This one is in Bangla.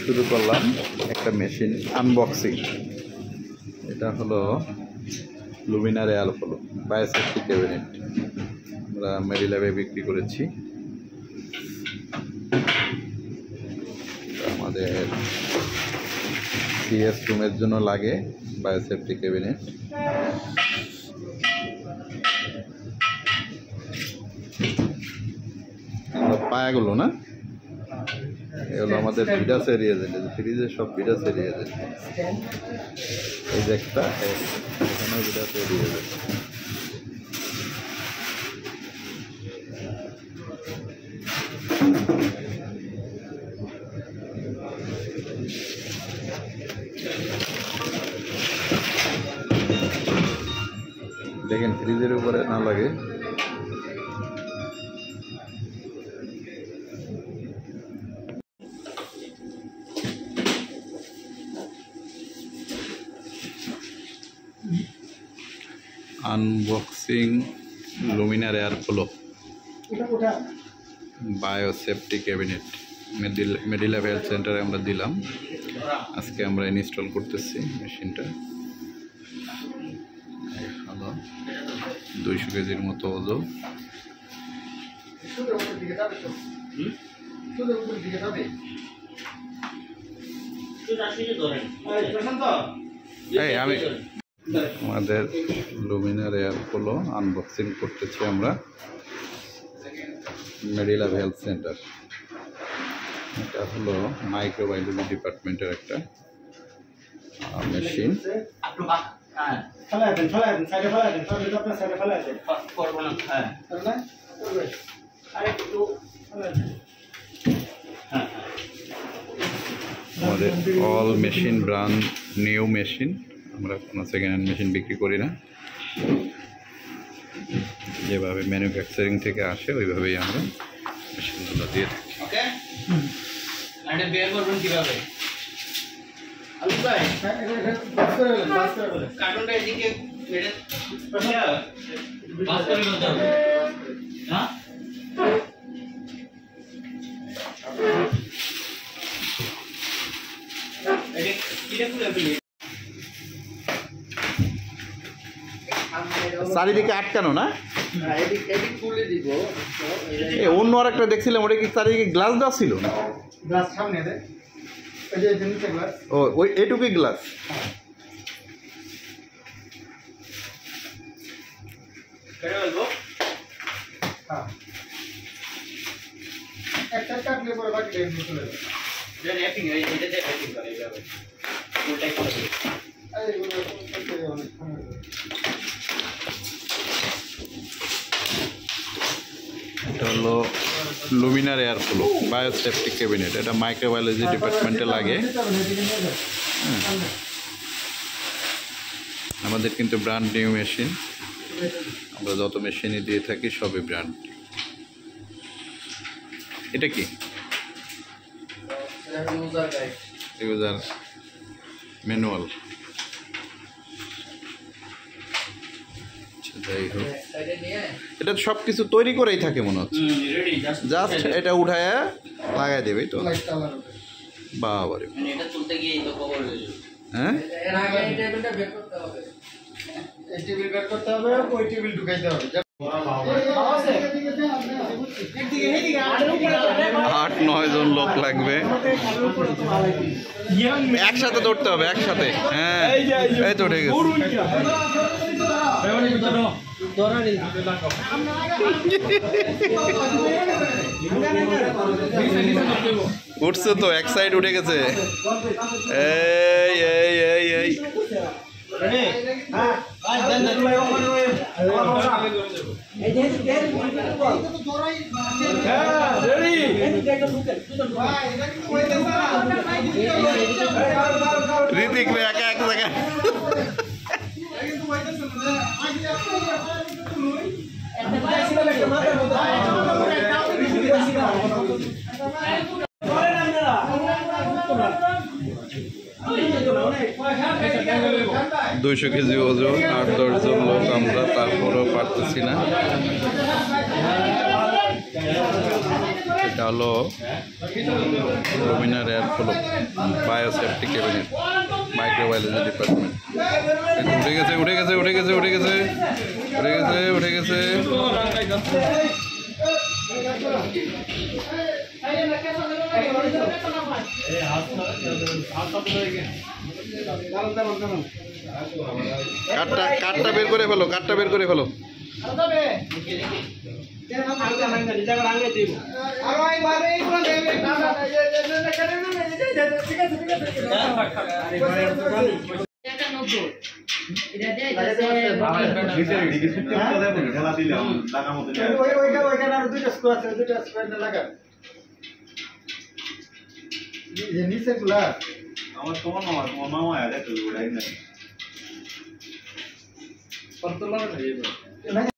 শুরু করলাম একটা মেশিন আনবক্সিং। এটা হলো লুমিনার এয়ার ফ্লো বায়োসেফটি ক্যাবিনেট। আমরা মেডিল্যাবে বিক্রি করেছি। আমাদের সিএস রুমের জন্য লাগে বায়োসেফটি ক্যাবিনেট। পায়াগুলো না, এগুলো আমাদের ভিডাস এরিয়া যেটা ফ্রিজের সব ভিডাস এরিয়া যেটা এই যে একটা এখানেও ভিডাস এরিয়া যেটা দেখেন ফ্রিজের উপরে না লাগে। Unboxing laminar air flow biosafety cabinet Medilab health সেন্টারে আমরা দিলাম। আজকে আমরা ইনস্টল করতেছি মেশিনটা। হলো 200 কেজির মতো ওজন। আমি আমাদের লুমিনার এয়ার ফ্লো আনবক্সিং করতেছি আমরা মেডিল্যাব হেলথ সেন্টার। এটা হলো মাইক্রোবায়োলজি ডিপার্টমেন্টের একটা মেশিন। আমাদের all machine brand new machine. আমরা কোনো সেকেন্ড হ্যান্ড মেশিন বিক্রি করি না। যেভাবে ম্যানুফ্যাকচারিং থেকে আসে ওইভাবেই আমরা মেশিনগুলো দিয়ে থাকি। ওকে, এটা বের করবেন কিভাবে? আলু ভাই বাস করে বলেন কার্টুনটা এদিকে মেরে বাস করে বলতে হবে। হ্যাঁ, এটা কিরে খুলে ফেলি। চারিদিকে আটকানো না, খুলে দিব। অন্য আর একটা দেখছিলাম, ওটা কি চারিদিকে গ্লাস দেওয়া ছিল? গ্লাস সামনে দেয়, ও ওই এটুকুই গ্লাস। একটা কাটলে পরে বাকিটা এমনি চলে যাবে। এটা র্যাপিং এই এটাতে র্যাপিং করে যাবে ওটাই করে দিই। আরে এগুলো করতে অনেক সময় লাগে। এটা হলো লুমিনার এয়ার ফ্লো বায়োসেফটি ক্যাবিনেট। এটা মাইক্রোবায়োলজি ডিপার্টমেন্টে লাগে। আমাদের কিন্তু ব্র্যান্ড নিউ মেশিন। আমরা যত মেশিনই দিয়ে থাকি সবই ব্র্যান্ড। এটা কি? User manual. যাই হোক, এটা সব কিছু তৈরি করেই থাকে মনে হচ্ছে। জাস্ট এটা উঠায় লাগাই দেবে তো। বাবারে, হ্যাঁ আট 9 জন লোক লাগবে, একসাথে ধরতে হবে একসাথে। হ্যাঁ এই তো ঠিক আছে। উঠছে তো, এক সাইড উঠে গেছে। এই এই এই এই ঋতিক একা এক জায়গায়। দুইশো কেজি ওজন, 8-10 জন লোক আমরা, তারপরেও পারতেছি না। এটা হলো রবিনার air flow biosafety cabinet microbiology department. উঠে গেছে উঠে গেছে উঠে গেছে উঠে গেছে উঠে গেছে উঠে গেছে। কাঠটা বের করে ফেলো, কাঠটা বের করে ফেলো। আমার তোমার মামা আছে তো ওটাই না।